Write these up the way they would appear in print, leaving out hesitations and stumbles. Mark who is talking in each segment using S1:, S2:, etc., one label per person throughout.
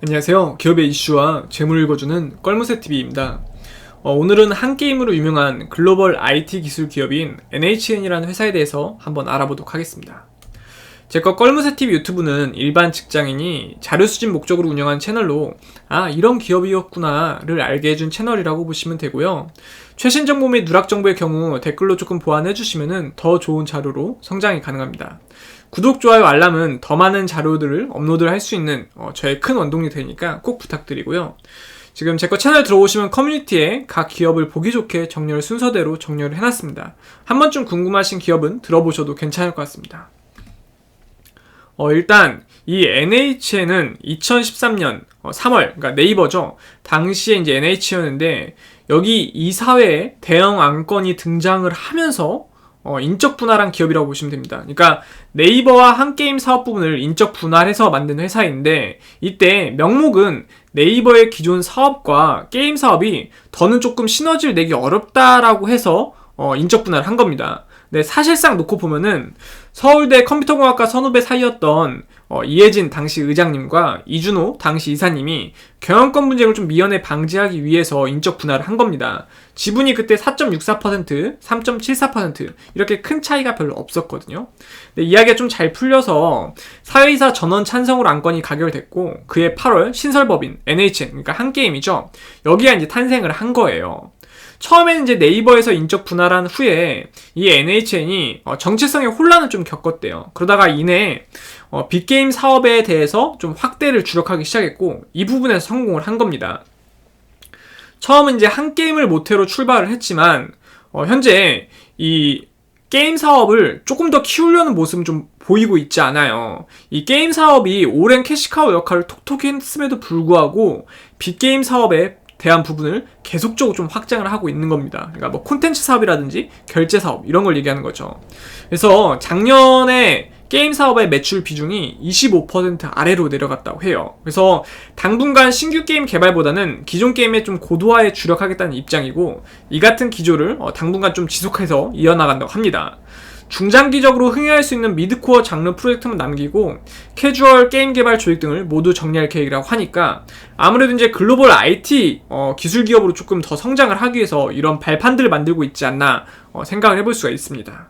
S1: 안녕하세요. 기업의 이슈와 재물을 읽어주는 껄무새TV입니다. 오늘은 한 게임으로 유명한 글로벌 IT 기술 기업인 NHN이라는 회사에 대해서 한번 알아보도록 하겠습니다. 제거 껄무새TV 유튜브는 일반 직장인이 자료 수집 목적으로 운영한 채널로 이런 기업이었구나를 알게 해준 채널이라고 보시면 되고요. 최신 정보 및 누락 정보의 경우 댓글로 조금 보완해주시면 더 좋은 자료로 성장이 가능합니다. 구독, 좋아요, 알람은 더 많은 자료들을 업로드할 수 있는 저의 큰 원동력이 되니까 꼭 부탁드리고요. 지금 제거 채널 들어오시면 커뮤니티에 각 기업을 보기 좋게 정렬 순서대로 정렬을 해놨습니다. 한 번쯤 궁금하신 기업은 들어보셔도 괜찮을 것 같습니다. 일단 이 NHN은 2013년 3월, 그러니까 네이버죠. 당시에 이제 NH였는데 여기 이 사회에 대형 안건이 등장을 하면서 인적 분할한 기업이라고 보시면 됩니다. 그러니까 네이버와 한 게임 사업 부분을 인적 분할해서 만든 회사인데 이때 명목은 네이버의 기존 사업과 게임 사업이 더는 조금 시너지를 내기 어렵다라고 해서 인적 분할을 한 겁니다. 네, 사실상 놓고 보면은 서울대 컴퓨터공학과 선후배 사이였던 이혜진 당시 의장님과 이준호 당시 이사님이 경영권 분쟁을 좀 미연에 방지하기 위해서 인적 분할을 한 겁니다. 지분이 그때 4.64%, 3.74% 이렇게 큰 차이가 별로 없었거든요. 네, 이야기가 좀 잘 풀려서 사회이사 전원 찬성으로 안건이 가결됐고 그해 8월 신설법인 NHN, 그러니까 한 게임이죠. 여기가 이제 탄생을 한 거예요. 처음에는 이제 네이버에서 인적 분할한 후에 이 NHN이 정체성의 혼란을 좀 겪었대요. 그러다가 이내 빅게임 사업에 대해서 좀 확대를 주력하기 시작했고 이 부분에서 성공을 한 겁니다. 처음은 이제 한 게임을 모태로 출발을 했지만 현재 이 게임 사업을 조금 더 키우려는 모습은 좀 보이고 있지 않아요. 이 게임 사업이 오랜 캐시카우 역할을 톡톡히 했음에도 불구하고 빅게임 사업에 대한 부분을 계속적으로 좀 확장을 하고 있는 겁니다. 그러니까 뭐 콘텐츠 사업이라든지 결제 사업 이런 걸 얘기하는 거죠. 그래서 작년에 게임 사업의 매출 비중이 25% 아래로 내려갔다고 해요. 그래서 당분간 신규 게임 개발보다는 기존 게임에 좀 고도화에 주력하겠다는 입장이고 이 같은 기조를 당분간 좀 지속해서 이어나간다고 합니다. 중장기적으로 흥행할 수 있는 미드코어 장르 프로젝트만 남기고 캐주얼 게임 개발 조직 등을 모두 정리할 계획이라고 하니까 아무래도 이제 글로벌 IT 기술 기업으로 조금 더 성장을 하기 위해서 이런 발판들을 만들고 있지 않나 생각을 해볼 수가 있습니다.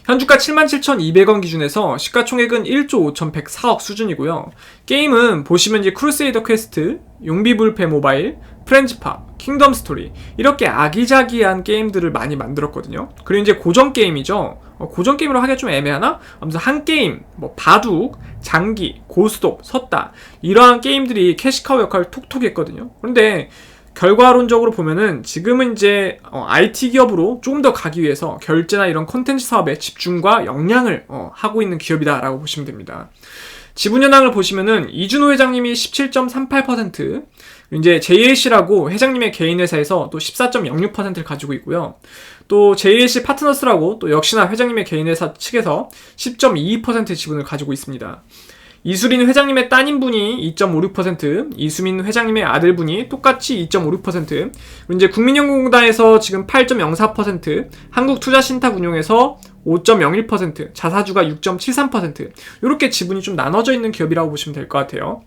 S1: 현주가 77,200원 기준에서 시가총액은 1조 5,104억 수준이고요. 게임은 보시면 이제 크루세이더 퀘스트, 용비불패 모바일, 프렌즈팝, 킹덤 스토리 이렇게 아기자기한 게임들을 많이 만들었거든요. 그리고 이제 고전 게임이죠. 고전 게임으로 하기가 좀 애매하나? 아무튼 한 게임, 바둑, 장기, 고스톱, 섰다 이러한 게임들이 캐시카우 역할을 톡톡히 했거든요. 그런데 결과론적으로 보면은 지금은 이제 IT 기업으로 조금 더 가기 위해서 결제나 이런 콘텐츠 사업에 집중과 역량을 하고 있는 기업이다라고 보시면 됩니다. 지분 현황을 보시면은 이준호 회장님이 17.38%, 이제 JLC라고 회장님의 개인 회사에서 또 14.06%를 가지고 있고요. 또 JLC 파트너스라고 또 역시나 회장님의 개인 회사 측에서 10.22% 지분을 가지고 있습니다. 이수린 회장님의 따님분이 2.56%, 이수민 회장님의 아들분이 똑같이 2.56%, 그리고 이제 국민연금공단에서 지금 8.04%, 한국투자신탁운용에서 5.01%, 자사주가 6.73%, 이렇게 지분이 좀 나눠져 있는 기업이라고 보시면 될 것 같아요.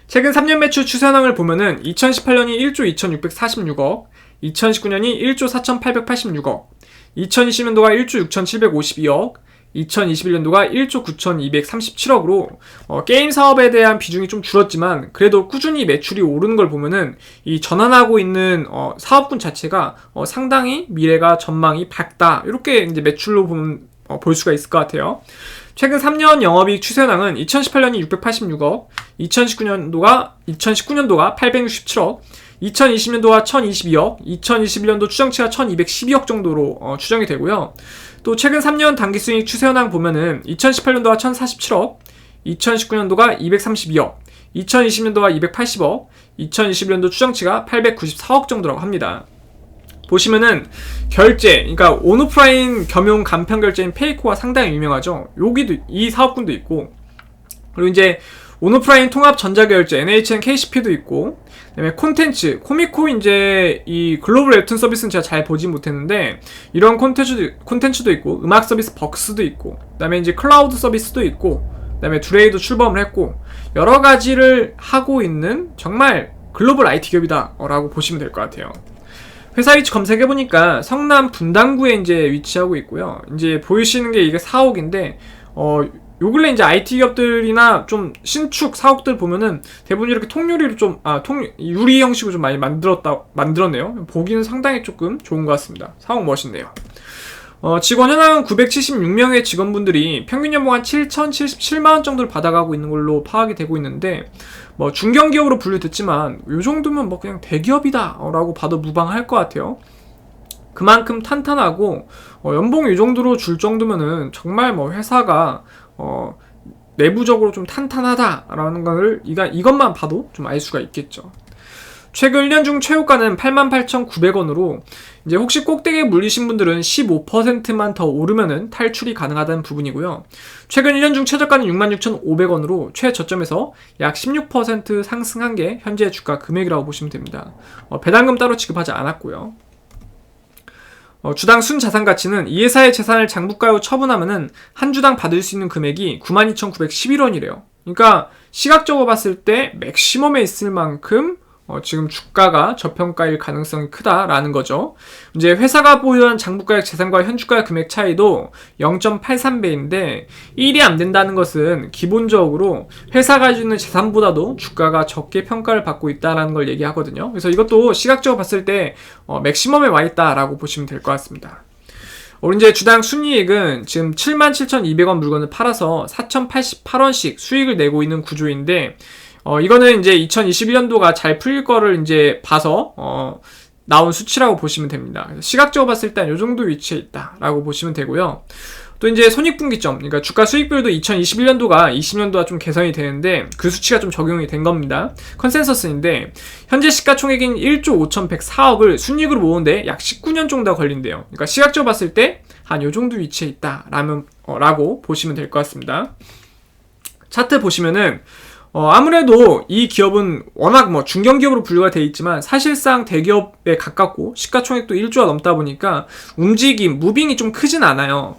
S1: 최근 3년 매출 추세 현황을 보면은 2018년이 1조 2,646억, 2019년이 1조 4,886억, 2020년도가 1조 6,752억, 2021년도가 1조 9,237억으로 게임 사업에 대한 비중이 좀 줄었지만 그래도 꾸준히 매출이 오르는 걸 보면은 이 전환하고 있는 사업군 자체가 상당히 미래가 전망이 밝다 이렇게 이제 매출로 볼 수가 있을 것 같아요. 최근 3년 영업이익 추세 현황은 2018년이 686억, 2019년도가 867억, 2020년도가 1022억, 2021년도 추정치가 1212억 정도로 추정이 되고요. 또 최근 3년 당기순이익 추세 현황 보면은 2018년도가 1047억, 2019년도가 232억, 2020년도가 280억, 2021년도 추정치가 894억 정도라고 합니다. 보시면은 결제, 그러니까 온오프라인 겸용 간편 결제인 페이코가 상당히 유명하죠. 여기도 이 사업군도 있고, 그리고 이제 온오프라인 통합 전자결제 NHN KCP도 있고, 그다음에 콘텐츠 코미코 이제 이 글로벌 웹툰 서비스는 제가 잘 보지 못했는데 이런 콘텐츠도 있고 음악 서비스 벅스도 있고 그다음에 이제 클라우드 서비스도 있고 그다음에 두레이도 출범을 했고 여러 가지를 하고 있는 정말 글로벌 IT 기업이다 라고 보시면 될 것 같아요. 회사 위치 검색해보니까 성남 분당구에 이제 위치하고 있고요. 이제 보이시는 게 이게 사옥인데, 요 근래 이제 IT 기업들이나 좀 신축 사옥들 보면은 대부분 이렇게 통유리로 유리 형식으로 좀 많이 만들었네요. 보기는 상당히 조금 좋은 것 같습니다. 사옥 멋있네요. 직원 현황은 976명의 직원분들이 평균 연봉 한 7,077만원 정도를 받아가고 있는 걸로 파악이 되고 있는데, 뭐 중견기업으로 분류됐지만 요 정도면 뭐 그냥 대기업이다 라고 봐도 무방할 것 같아요. 그만큼 탄탄하고 연봉 이 정도로 줄 정도면은 정말 뭐 회사가 내부적으로 좀 탄탄하다라는 걸 이것만 봐도 좀 알 수가 있겠죠. 최근 1년 중 최고가는 88,900원으로 이제 혹시 꼭대기에 물리신 분들은 15%만 더 오르면은 탈출이 가능하다는 부분이고요. 최근 1년 중 최저가는 66,500원으로 최저점에서 약 16% 상승한 게 현재 주가 금액이라고 보시면 됩니다. 배당금 따로 지급하지 않았고요. 주당 순자산 가치는 이 회사의 재산을 장부가로 처분하면은 한 주당 받을 수 있는 금액이 92,911원이래요. 그러니까 시각적으로 봤을 때 맥시멈에 있을 만큼 지금 주가가 저평가일 가능성이 크다라는 거죠. 이제 회사가 보유한 장부가액 재산과 현주가 금액 차이도 0.83배인데 1이 안 된다는 것은 기본적으로 회사가 가지고 있는 재산보다도 주가가 적게 평가를 받고 있다는 걸 얘기하거든요. 그래서 이것도 시각적으로 봤을 때 맥시멈에 와 있다라고 보시면 될 것 같습니다. 우리 이제 주당 순이익은 지금 77,200원 물건을 팔아서 4,088원씩 수익을 내고 있는 구조인데, 이거는 이제 2021년도가 잘 풀릴 거를 이제 봐서, 나온 수치라고 보시면 됩니다. 그래서 시각적으로 봤을 때 이 정도 위치에 있다라고 보시면 되고요. 또 이제 손익분기점, 그러니까 주가 수익률도 2021년도가 20년도와 좀 개선이 되는데 그 수치가 좀 적용이 된 겁니다. 컨센서스인데 현재 시가총액인 1조 5,104억을 순이익으로 모으는데 약 19년 정도가 걸린대요. 그러니까 시각적으로 봤을 때 한 요 정도 위치에 있다라고 보시면 될 것 같습니다. 차트 보시면은 아무래도 이 기업은 워낙 뭐 중견기업으로 분류가 돼 있지만 사실상 대기업에 가깝고 시가총액도 1조가 넘다 보니까 무빙이 좀 크진 않아요.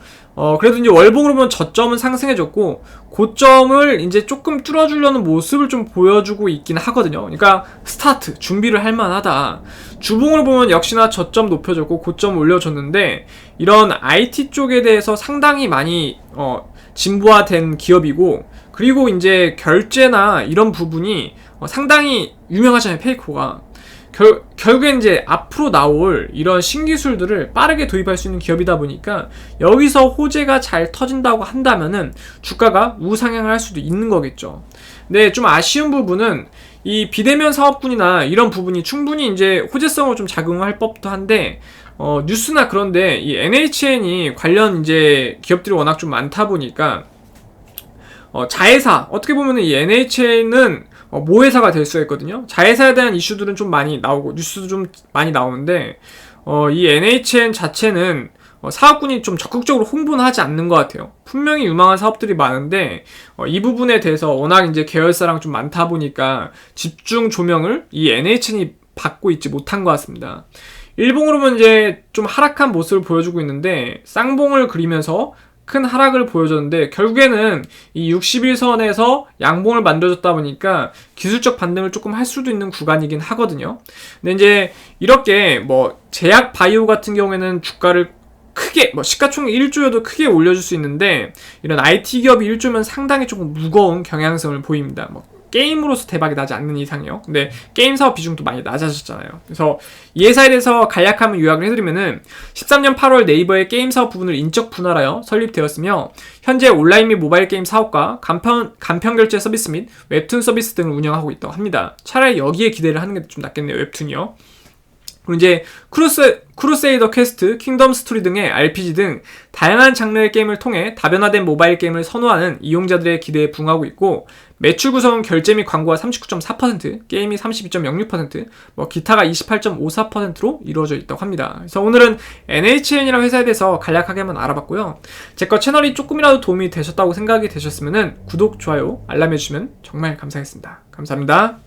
S1: 그래도 이제 월봉으로 보면 저점은 상승해졌고 고점을 이제 조금 뚫어주려는 모습을 좀 보여주고 있긴 하거든요. 그러니까 스타트, 준비를 할 만하다. 주봉으로 보면 역시나 저점 높여줬고 고점 올려줬는데 이런 IT 쪽에 대해서 상당히 많이 진보화된 기업이고, 그리고 이제 결제나 이런 부분이 상당히 유명하잖아요, 페이코가. 결국엔 이제 앞으로 나올 이런 신기술들을 빠르게 도입할 수 있는 기업이다 보니까 여기서 호재가 잘 터진다고 한다면은 주가가 우상향을 할 수도 있는 거겠죠. 근데 좀 아쉬운 부분은 이 비대면 사업군이나 이런 부분이 충분히 이제 호재성으로 좀 작용할 법도 한데, 뉴스나 그런데 이 NHN이 관련 이제 기업들이 워낙 좀 많다 보니까 자회사, 어떻게 보면 이 NHN은 모회사가 될 수가 있거든요. 자회사에 대한 이슈들은 좀 많이 나오고 뉴스도 좀 많이 나오는데 이 NHN 자체는 사업군이 좀 적극적으로 홍보는 하지 않는 것 같아요. 분명히 유망한 사업들이 많은데 이 부분에 대해서 워낙 이제 계열사랑 좀 많다 보니까 집중 조명을 이 NHN이 받고 있지 못한 것 같습니다. 일봉으로 보면 이제 좀 하락한 모습을 보여주고 있는데 쌍봉을 그리면서 큰 하락을 보여줬는데 결국에는 이 61선에서 양봉을 만들어줬다 보니까 기술적 반등을 조금 할 수도 있는 구간이긴 하거든요. 근데 이제 이렇게 뭐 제약 바이오 같은 경우에는 주가를 크게 시가총액 1조여도 크게 올려줄 수 있는데 이런 IT 기업이 1조면 상당히 조금 무거운 경향성을 보입니다. 게임으로서 대박이 나지 않는 이상이요. 근데 게임 사업 비중도 많이 낮아졌잖아요. 그래서 이 회사에 대해서 간략하면 요약을 해드리면은 13년 8월 네이버의 게임 사업 부분을 인적 분할하여 설립되었으며 현재 온라인 및 모바일 게임 사업과 간편 결제 서비스 및 웹툰 서비스 등을 운영하고 있다고 합니다. 차라리 여기에 기대를 하는 게 좀 낫겠네요. 웹툰이요. 그리고 이제 크루세이더 퀘스트, 킹덤 스토리 등의 RPG 등 다양한 장르의 게임을 통해 다변화된 모바일 게임을 선호하는 이용자들의 기대에 부응하고 있고, 매출 구성은 결제 및 광고가 39.4%, 게임이 32.06%, 기타가 28.54%로 이루어져 있다고 합니다. 그래서 오늘은 NHN이라는 회사에 대해서 간략하게 한번 알아봤고요. 제 거 채널이 조금이라도 도움이 되셨다고 생각이 되셨으면 구독, 좋아요, 알람 해주시면 정말 감사하겠습니다. 감사합니다.